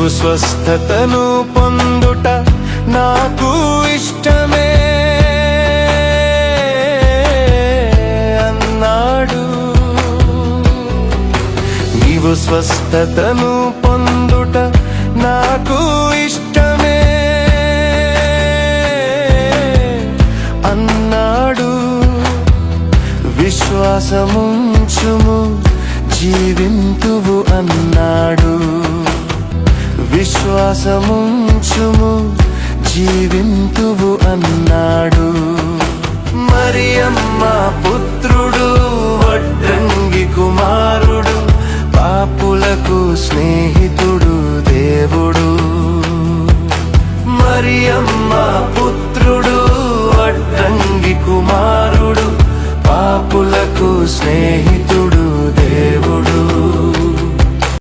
నీవు స్వస్థతను పొందుట నాకు ఇష్టమే అన్నాడు. నీవు స్వస్థతను పొందుట నాకు ఇష్టమే అన్నాడు. విశ్వాసముంచుము జీవింతువు అన్నాడు. విశ్వాసముంచుము జీవింతువు అన్నాడు. మరియమ్మ పుత్రుడు వడ్రంగి కుమారుడు పాపులకు స్నేహితుడు